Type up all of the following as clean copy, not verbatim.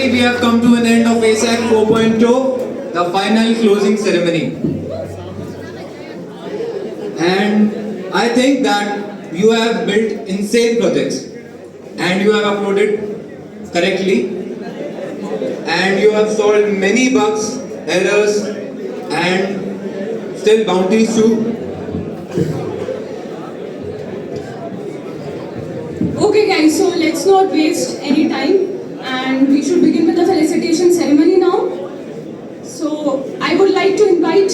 finally, we have come to an end of ASAC 4.0, the final closing ceremony. And I think that you have built insane projects and you have uploaded correctly and you have solved many bugs, errors and still bounties too. Okay guys, so let's not waste any time and we should begin with the felicitation ceremony now. So I would like to invite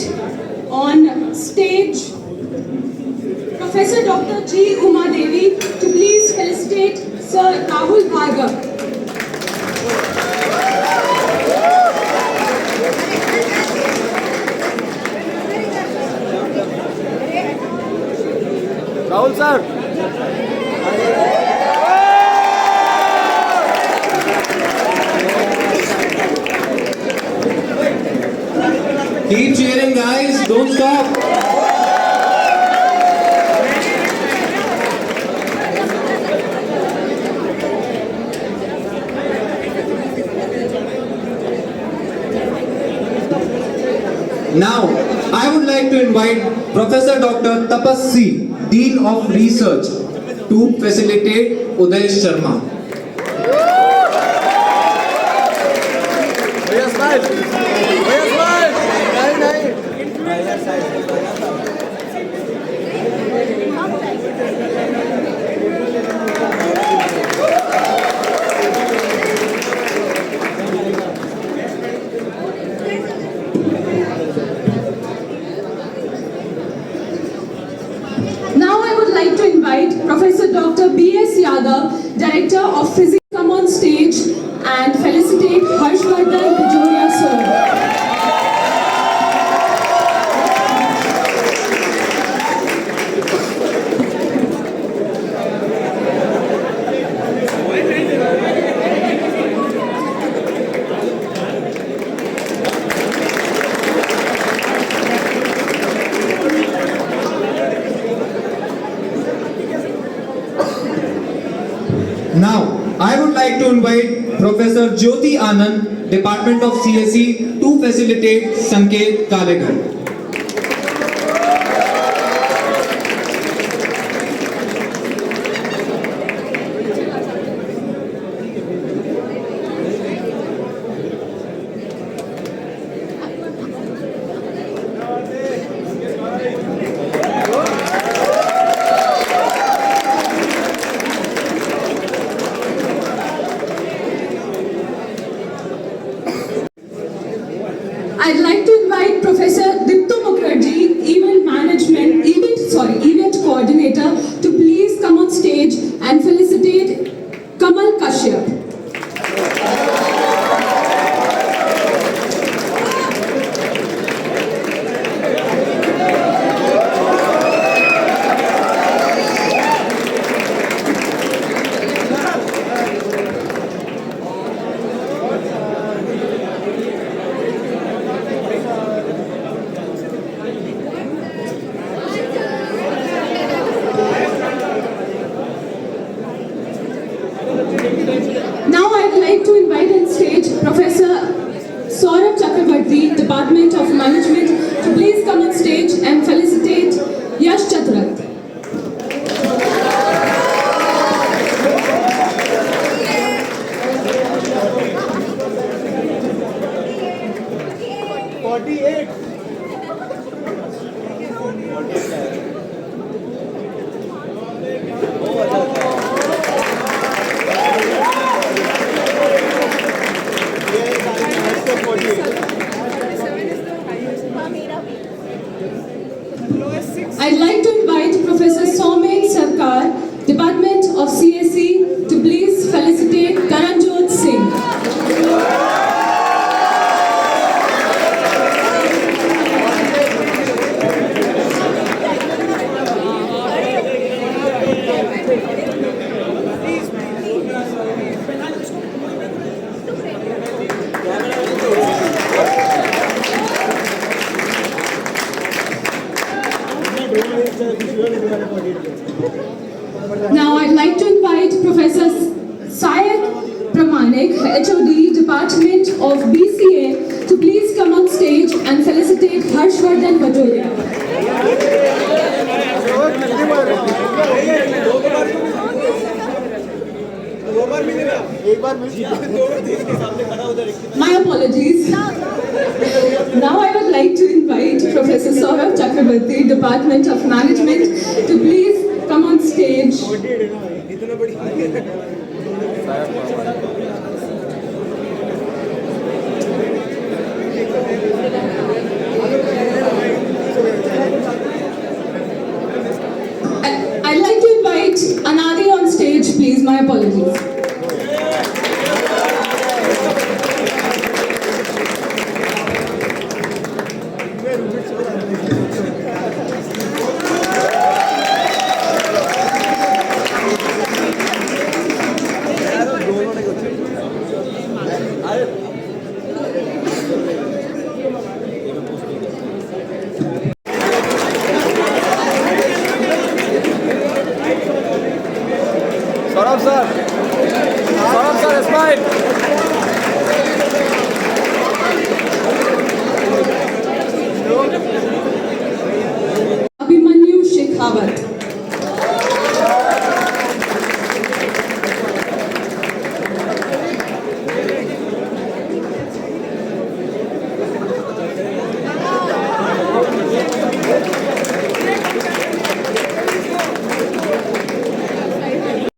on stage Professor Dr. G. Uma Devi to please felicitate Sir Rahul Bhargav. Rahul sir. Keep cheering guys, don't stop. Now, I would like to invite Professor Dr. Tapas C, Dean of Research, to facilitate Uday Sharma. Bhaiya smile. Bhaiya smile. Nahi. Now I would like to invite Professor Dr. B.S. Yadav, Director of Physics, come on stage and felicitate Harshvardhan Bijoria sir. Now, I would like to invite Professor Jyoti Anand, Department of CSE, to facilitate Sanket Kalegar. I'd like to invite Professor Dipto Mukherjee, event coordinator, to please come on stage and felicitate Kamal Kashyap. Now I would like to invite on stage Professor Saurabh Chakrabarti, Department of Management, to please come on stage and felicitate Yash Chatrak. I'd like to invite Professor Somen Sarkar, Department of CSE, to please felicitate Karanjot Singh. Now I'd like to invite Department of BCA to please come on stage and felicitate Harshvardhan Bhadolia. My apologies. Now I would like to invite Professor Saurabh Chakrabarti, Department of Management, to please come on stage. I'd like to invite Anadi on stage, please. My apologies. Saurabh sir. Saurabh sir, smile. Abhimanyu Shekhawat.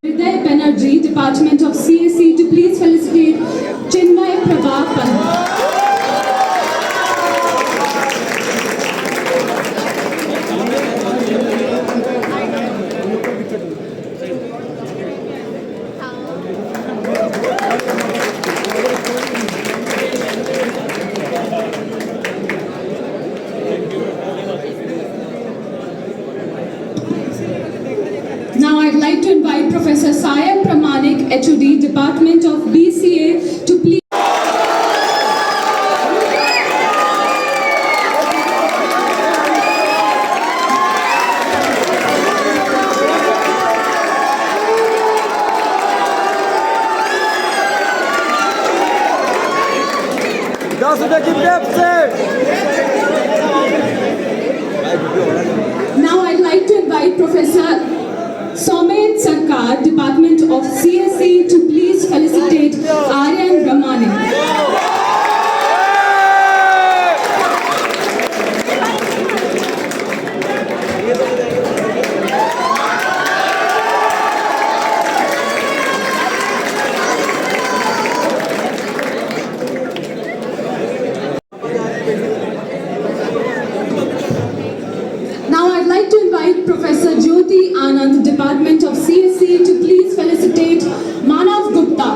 Hriday Banerjee, Department of CSE, to please felicitate Chinmay Prabhapan. Now I'd like to invite Professor Sayak Pramanik, HOD, Department of BCA, to please. ₹10 की tape से Now I'd like to invite Professor Somen Sarkar, Department of CSE, to please felicitate Aryan Brahmane. Now I'd like to invite Professor Jyoti Anand, Department of CSE, to please felicitate Manav Gupta.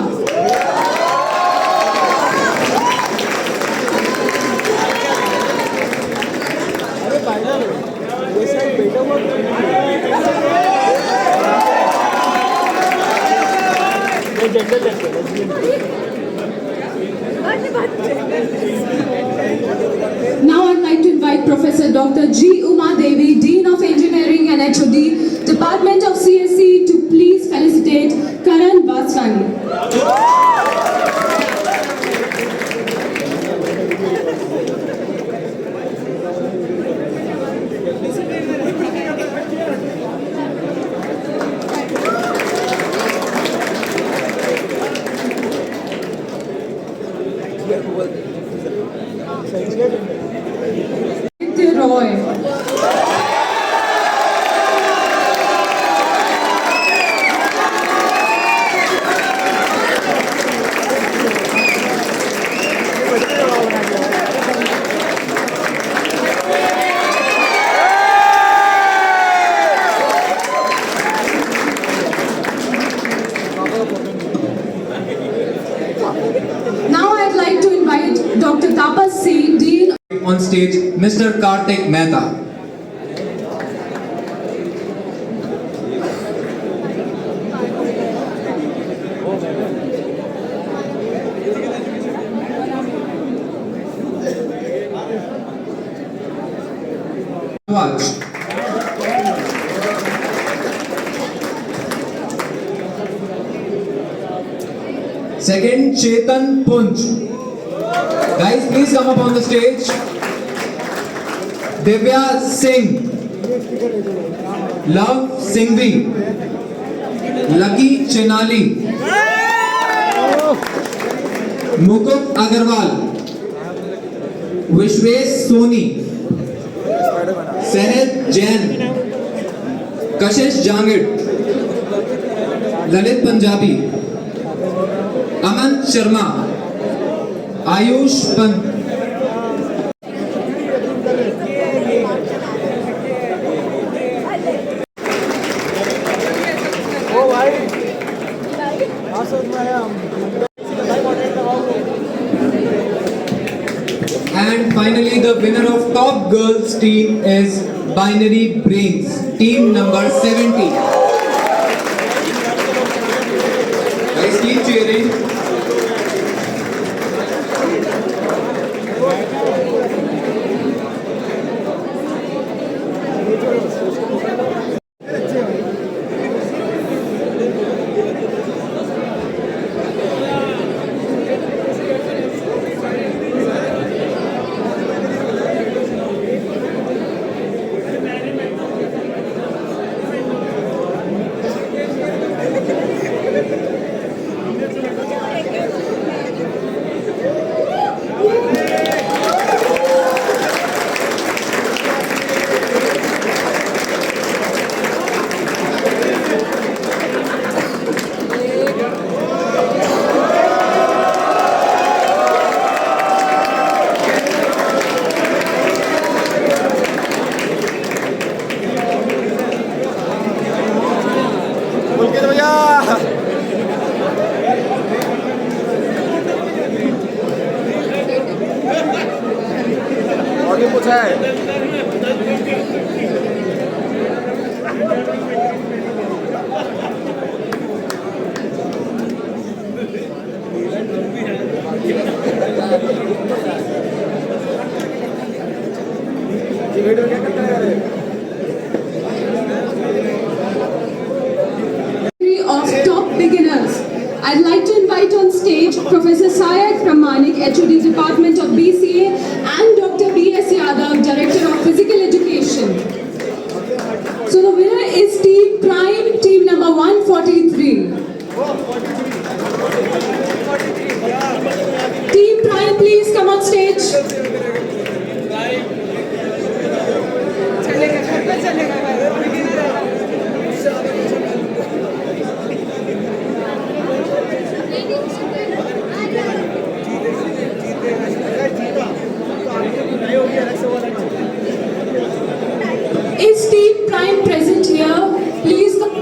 Now I'd like to invite Professor Dr. G. Uma Devi, Dean of Engineering and HOD, Department of CSE, to please felicitate Karan Baswani. Nitya Roy. Now I'd like to invite Dr. Tapas C, Dean. On stage, Mr. Kartik Mehta. Watch. Second, Chetan Punj. Guys, please come up on the stage. Divya Singh. Love Singhvi. Lucky Chenali. Mukut Agarwal. Vishwesh Soni. Senet Jain. Kashish Jangid. Lalit Punjabi. Aman Sharma. Ayush Pant. ओ भाई हाँ sir मैं And finally, the winner of Top Girls team is Binary Brains, team number 70. Guys, keep cheering. पुलकित भैया और भी कुछ है ये video क्या करता है Of top beginners, I'd like to invite on stage Professor Syed Pramanik, HOD Department of BCA, and Dr. B.S. Yadav, Director of Physical Education. So the winner is Team Prime, team number 143. Team Prime, please come on stage. Is Team Prime present here? Please come.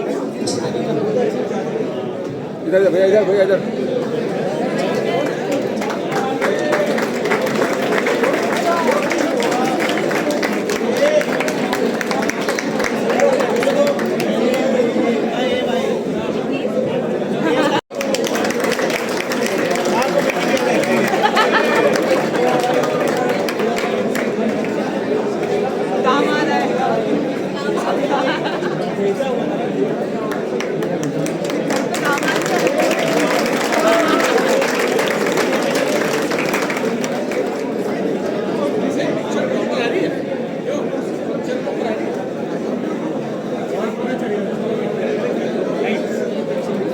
इधर भैया इधर भैया इधर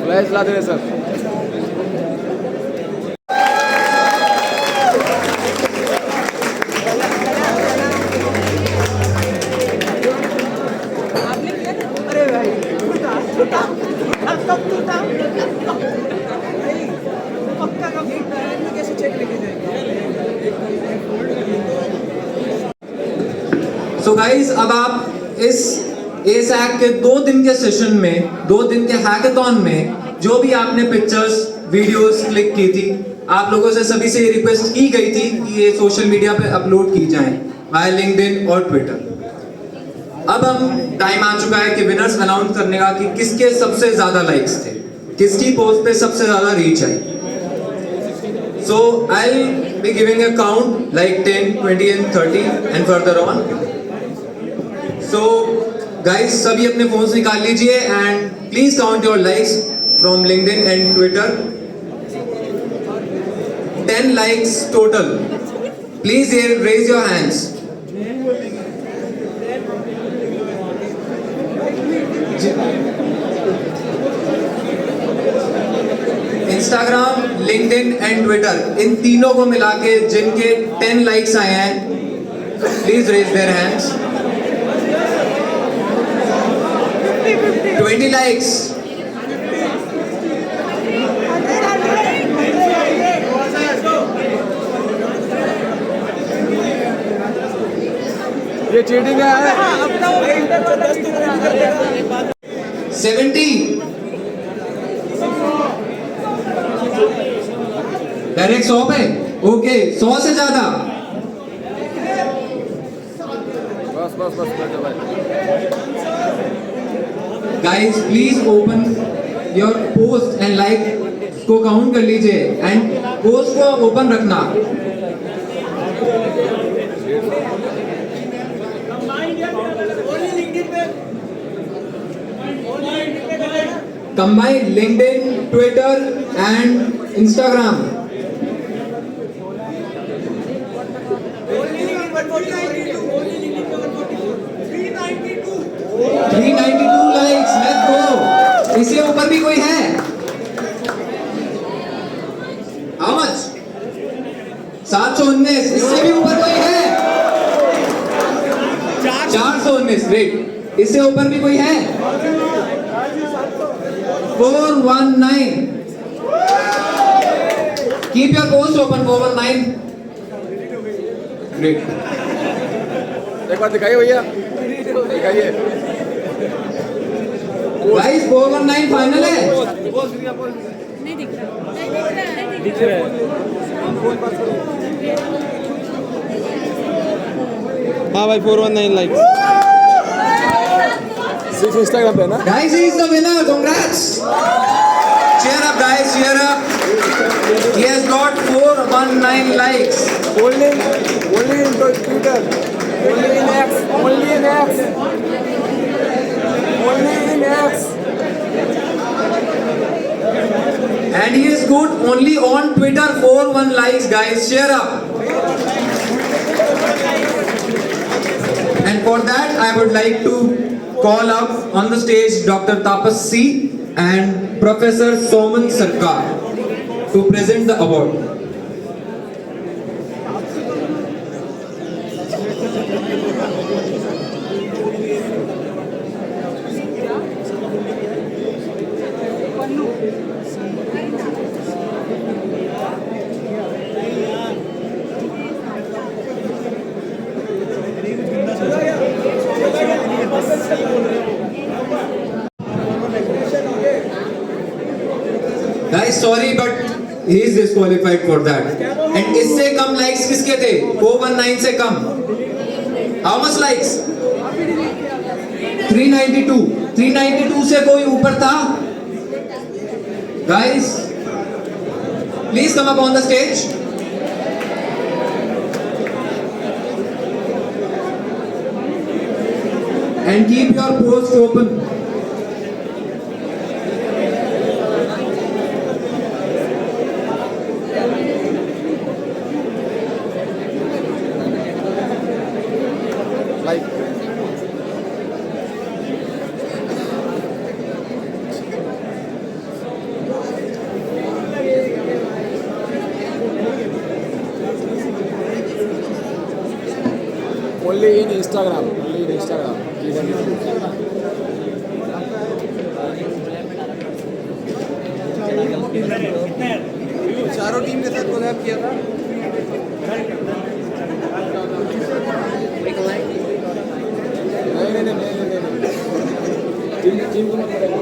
flash ला दे रहे sir अरे भाई टूटा कब टूटा पक्का कब टूटा है कैसे चेक लेके जाएंगे So guys, अब आप इस ASAC के 2 दिन के सेशन में, 2 दिन के हैकाथॉन में जो भी आपने पिक्चर्स, वीडियोस क्लिक की थी, आप लोगों से सभी से ये रिक्वेस्ट की गई थी कि ये सोशल मीडिया पे अपलोड की जाएं, वाया लिंक्डइन और ट्विटर। अब हम टाइम आ चुका है कि विनर्स अनाउंस करने का कि किसके सबसे ज्यादा लाइक्स थे, किसकी पोस्ट पे सबसे ज्यादा reach I. So I'll be giving a count like 10, 20 and 30 and further on. So guys, सभी अपने फोन्स निकाल लीजिए and please count your likes from LinkedIn and Twitter. 10 likes total. Please raise your hands. Instagram, LinkedIn and Twitter, इन तीनों को मिला के जिनके 10 likes आए हैं, please raise their hands. 20 likes. ये चीटिंग है। अपना वो इंटर को 10 तो कर देगा। 70. डायरेक्ट 100 पे? ओके, 100 से ज्यादा. बस बैठो भाई। Guys, please open your post and like को काउंट कर लीजिए एंड पोस्ट को ओपन रखना. Combine LinkedIn, Twitter and Instagram. Only LinkedIn 142. Only LinkedIn 142. 392. 392 likes. Let's go. इससे ऊपर भी कोई है? How much? 719. इससे भी ऊपर कोई है? 419. Great. इससे ऊपर भी कोई है? 419. Keep your post open. 419. Great. एक बार दिखाइए भैया, दिखाइए। Guys, 419 फाइनल है. हाँ भाई 419 लाइक्स। सिर्फ इंस्टाग्राम पे ना। Guys, he is the winner. Congrats. Cheer up, guys. Cheer up. He has got 419 likes. Only in Twitter, only in X, only in X, only in X. And he is good only on Twitter. 41 likes, guys. Cheer up. And for that, I would like to call up on the stage Dr. Tapas C and Professor Soman Sarkar to present the award. Guys, sorry, but he is disqualified for that. And इससे कम likes किसके थे? 419 से कम. How much likes? 392. 392 से कोई ऊपर था? Guys, please come up on the stage. And keep your post open. Like, only in Instagram, only in Instagram. चारों team के साथ कोलैब किया था। नहीं टीम को मत बताइए।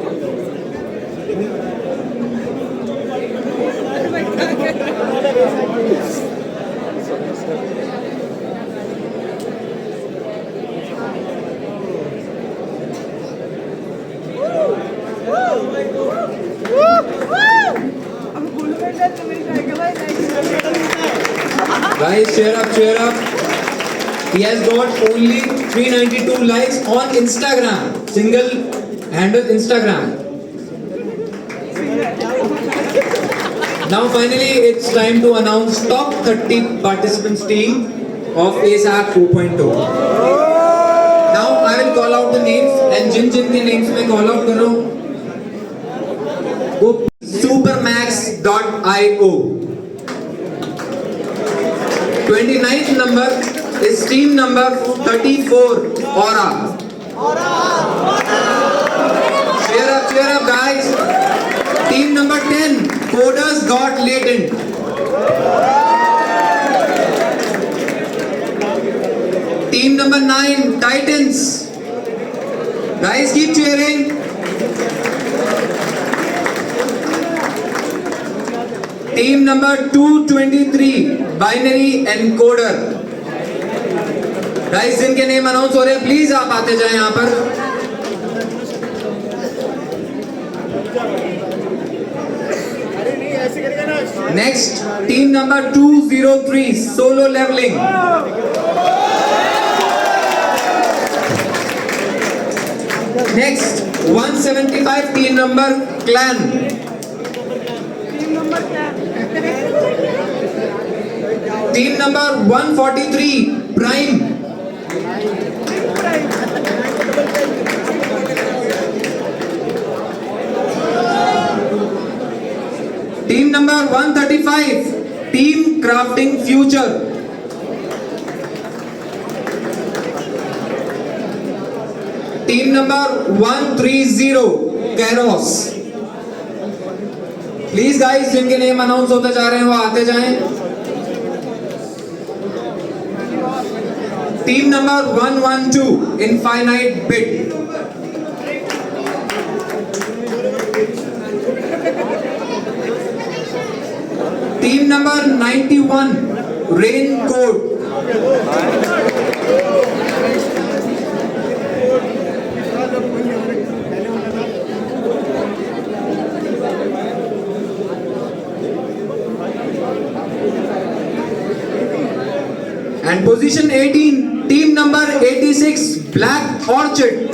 Guys, cheer up, cheer up. He has got only 392 likes on Instagram. Single handle Instagram. Now finally it's time to announce top 30 participants team of ASAP 2.0. Now I will call out the names and जिन जिन के names मैं call out करो वो supermax.io. 29th number is team number 34 Aura. Cheer up guys. Team number 10 Coders Got Latent. Team number 9 Titans. Guys, keep cheering. Team number 223 Binary Encoder. Guys, जिनके name announce हो रहे हैं please आप आते जाएं यहाँ पर. Next, team number 203 Solo Leveling. Next, 175 team number Clan. Team number 143 Prime. Team number 135 Team Crafting Future. Team number 130 Keros. Please guys, जिनके नेम अनाउंस होते जा रहे हैं वो आते जाएं. Team number 112 Infinite Bit. Team number 91 Raincoat. And position 18 team number 86 Black Orchid.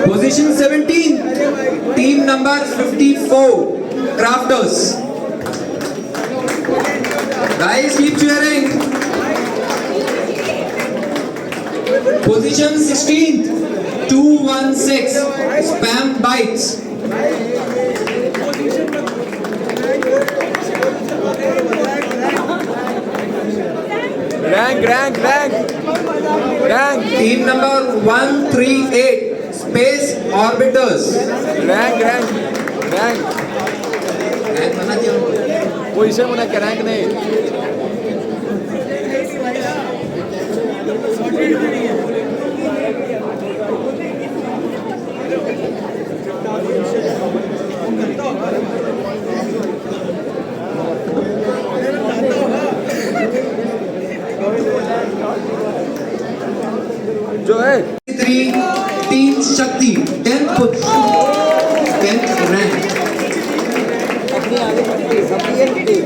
Position 17 team number 54 Crafters. Guys, keep cheering. Position 16 216 Spam Bites. Rank. Team number 138 Space Orbiters. Rank. Position होना क्या rank नहीं. जो है 3 Team Shakti 10th position 10th rank. अपनी आगे बढ़ती सबकी ये बढ़ती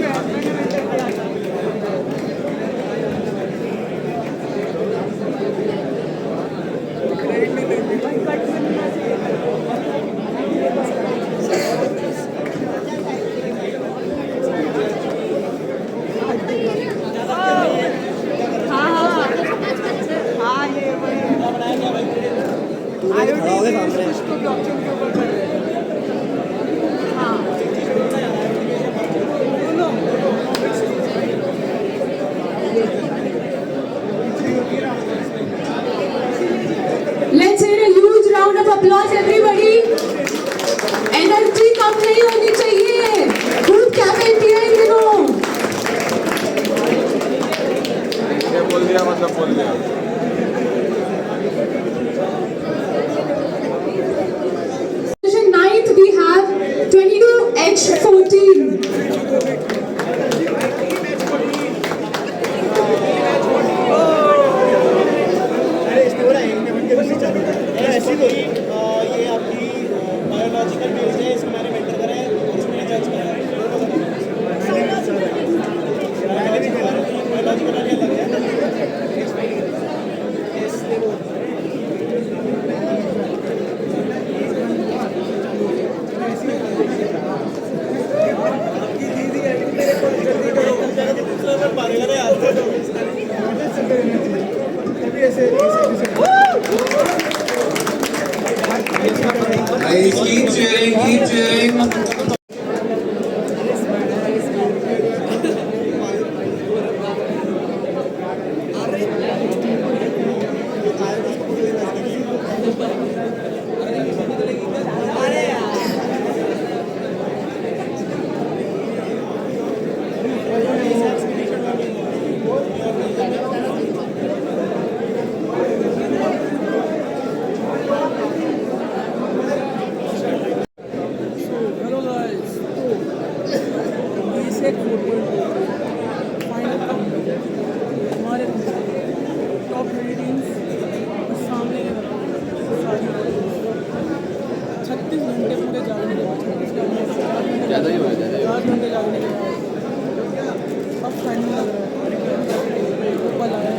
अब फाइनल लग रहा है ऊपर आया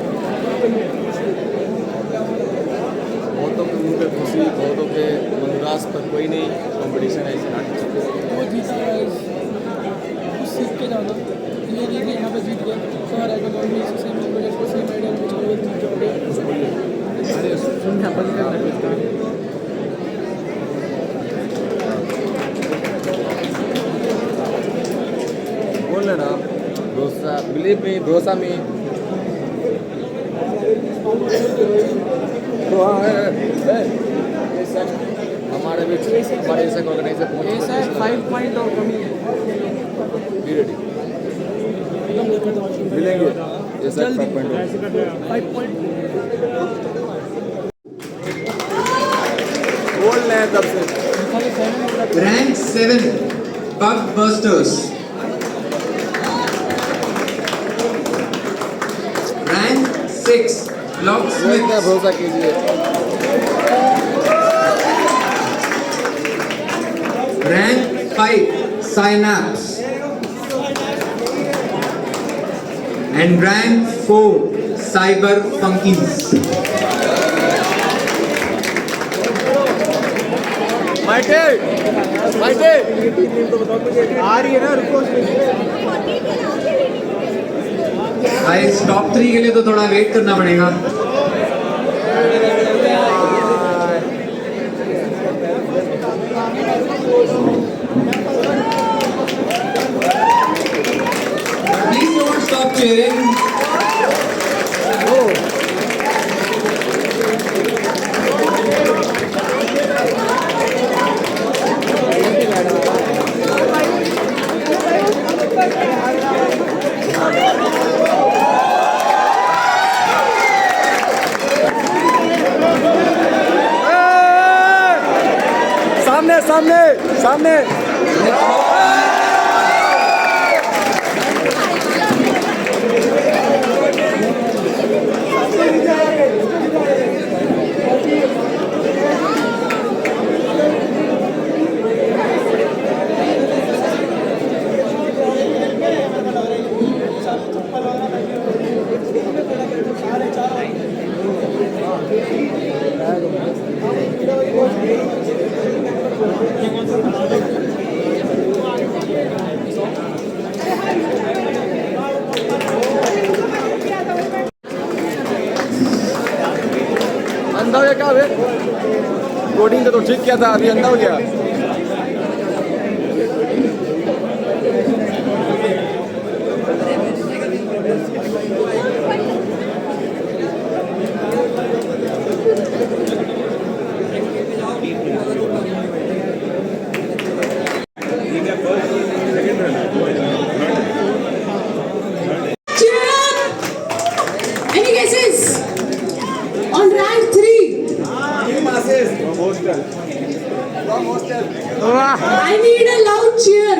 बहुतों के मुंह पे खुशी, बहुतों के मनोरास पर कोई नहीं कंपटीशन है इसे नाटक। वो जीता है कुछ सीख के जाना ये नहीं कि यहाँ पे जीत गया सर इकोनॉमी सेम प्रोजेक्ट को सेम आइडिया कुछ और जीत जाओगे अरे सुनना बंद करना बोल ना भरोसा, बिलीव मी, भरोसा मी। तो हमारे बीच हमारे ऐसा ऑर्गेनाइजर ऐसा है 5 पॉइंट और कमी है मिलेंगे जैसा जल्दी 5 पॉइंट 5 पॉइंट बोल रहे हैं तब से। Rank 7, Bug Busters. Rank 6, वो Locksmith. इतना भरोसा कीजिए। Rank 5, Synapse. And rank 4, Cyber Funkies. माइटे माइटे आ रही है ना रुको गाइस टॉप 3 के लिए तो थोड़ा वेट करना पड़ेगा। Please don't stop cheering. सामने सामने सामने अंधा हो गया क्या बे? कोडिंग का तो ठीक किया था, अभी अंधा हो गया। Any guesses? On rank 3, I need a loud cheer.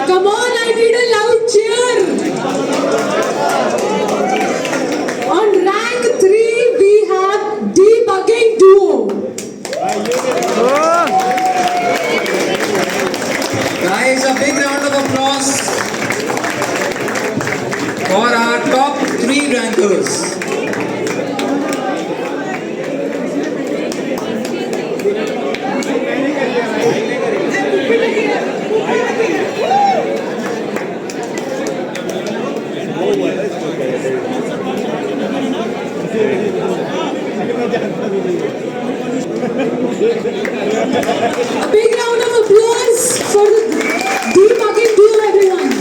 Come on, I need a loud cheer. On rank 3, we have Debugging Duo. Guys, a big round of applause for our top 3 rankers. A big round of applause for the Debugging Duo, everyone.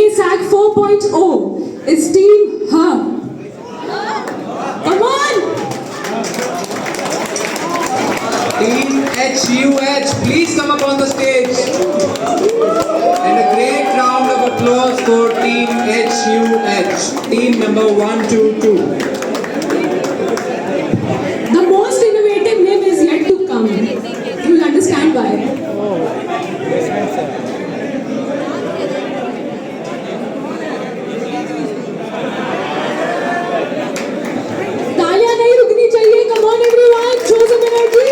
ASAC 4.0 is Team Her. Come on! Team HUH, please come up on the stage. And a great round of applause for Team HUH, team number 122. The most innovative name is yet to come. You'll understand why. तालियां नहीं रुकनी चाहिए. Come on everyone, show some energy.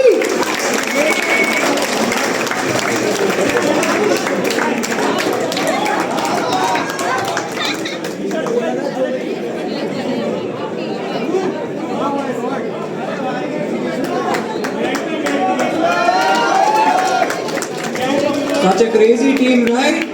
Such a crazy team, right?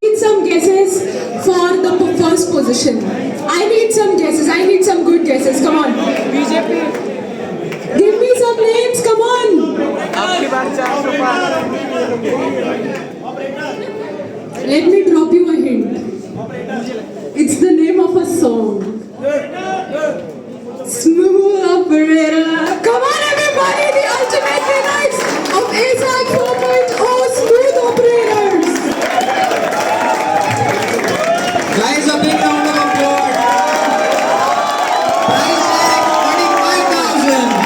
Need some guesses for the first position. I need some guesses. I need some good guesses. Come on. Give me some names. Come on. आपकी बार 400 पार Let me drop you a hint. It's the name of a song. Smooth Operator. Come on, everybody. The ultimate winners of ASAC 4.0 Smooth Operators. Guys, a big round of applause. Prize tag 25,000.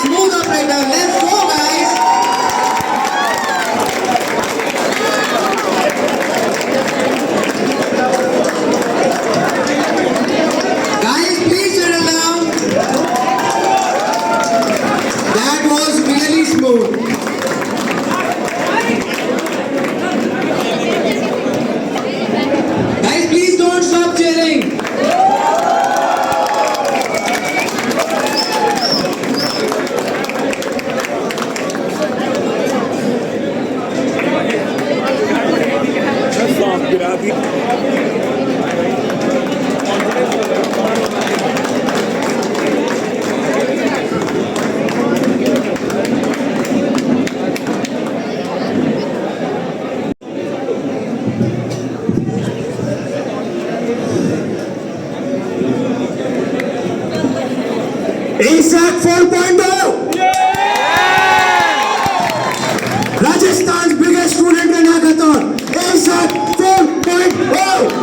Smooth operator, let's go guys! Guys, please settle down. That was really smooth. Guys, please don't stop cheering. ASAC 4.0! Rajasthan's biggest student run hackathon! ASAC 4.0!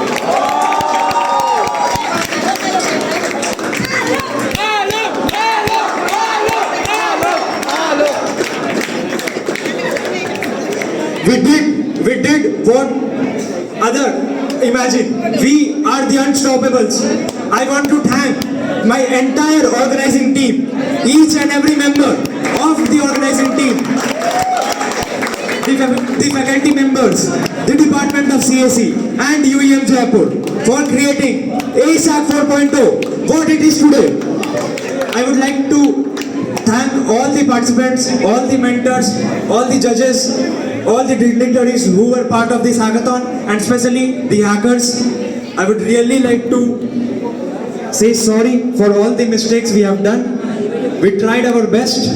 We did what other imagine. We are the Unstoppables. I want to thank my entire organizing team, each and every member of the organizing team, the faculty members, the Department of CAC and UEM Jaipur for creating ASAC 4.0 what it is today. I would like to thank all the participants, all the mentors, all the judges, all the dignitaries who were part of this hackathon, and especially the hackers. I would really like to say sorry for all the mistakes we have done. We tried our best.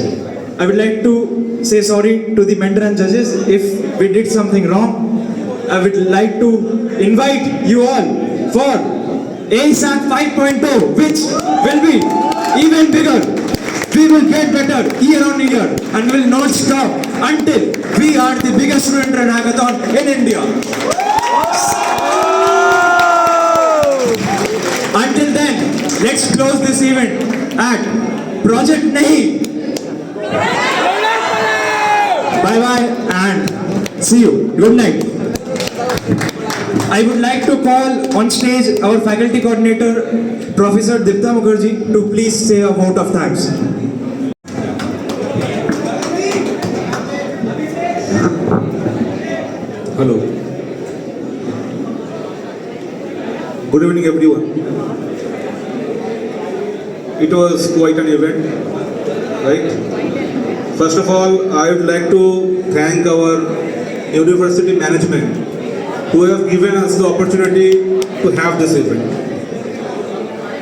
I would like to say sorry to the mentor and judges if we did something wrong. I would like to invite you all for ASAC 5.0, which will be even bigger. We will get better year on year and will not stop until we are the biggest student run hackathon in India. Until then, let's close this event at project नहीं. Bye bye and see you. Good night. I would like to call on stage our faculty coordinator, Professor Dipta Mukherjee, to please say a vote of thanks. Hello. Good evening, everyone. It was quite an event, right? First of all, I would like to thank our university management who have given us the opportunity to have this event.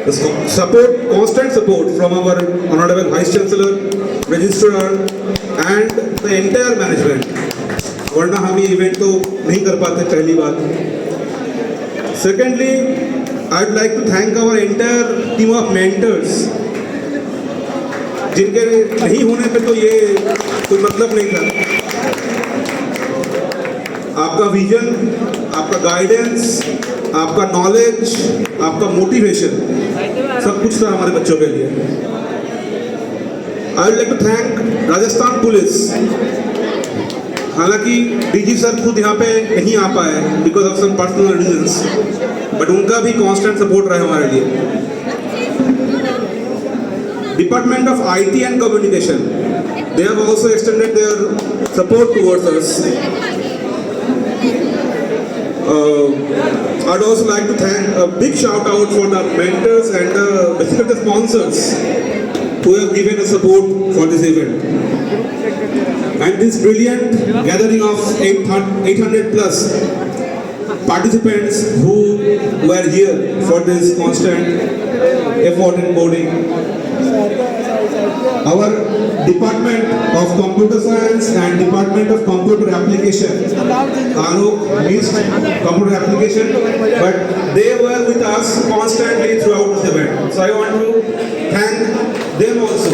The support, constant support from our Honorable Vice Chancellor, Registrar and the entire management. वरना हम ये event तो नहीं कर पाते, पहली बात. Secondly, I would like to thank our entire team of mentors, जिनके नहीं होने पे तो ये कोई मतलब नहीं था. आपका विजन, आपका गाइडेंस, आपका नॉलेज, आपका मोटिवेशन, सब कुछ था हमारे बच्चों के लिए. I would like to thank Rajasthan police. हालांकि डीजी सर खुद यहाँ पे नहीं आ पाए because of some personal reasons, but उनका भी कांस्टेंट सपोर्ट रहा हमारे लिए. Department of IT and communication, they have also extended their support towards us. I'd also like to thank a big shout out for the mentors and basically the sponsors who have given us support for this event. And this brilliant gathering of 800 plus participants who were here for this constant effort in coding. Our Department of Computer Science and Department of Computer Application, Alok missed computer application, but they were with us constantly throughout this event. So I want to thank them also.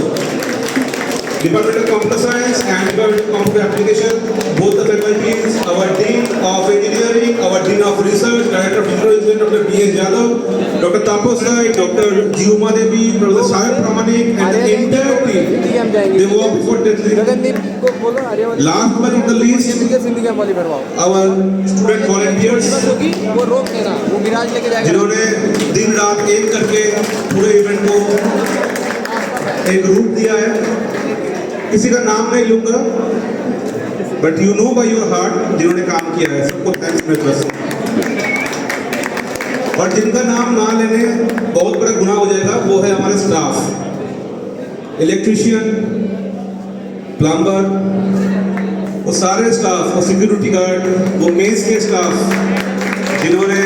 Department of Computer Science and Department of Computer Application, both the faculties, our Dean of Engineering, our Dean of Research, Director of Digital Engineering, Dr. B.S. Yadav, Dr. Tapas Rai, Dr. Jihuma Devi, Professor Sahib Pramanik, and the entire team. They worked for deadly. Last but not the least, our student volunteers, जिन्होंने दिन रात एक करके पूरे event को एक रूप दिया है. किसी का नाम नहीं लूंगा, but you know by your heart जिन्होंने काम किया है, सबको थैंक्स मेरे तरफ से. और जिनका नाम ना लेने बहुत बड़ा गुनाह हो जाएगा, वो है हमारे स्टाफ, इलेक्ट्रीशियन, प्लम्बर, वो सारे स्टाफ, वो सिक्योरिटी गार्ड, वो मेस के स्टाफ जिन्होंने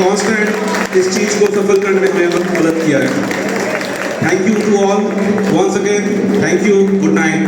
कांस्टेंट इस चीज़ को सफल करने में मदद किया है. Thank you to all once again. Thank you. Good night.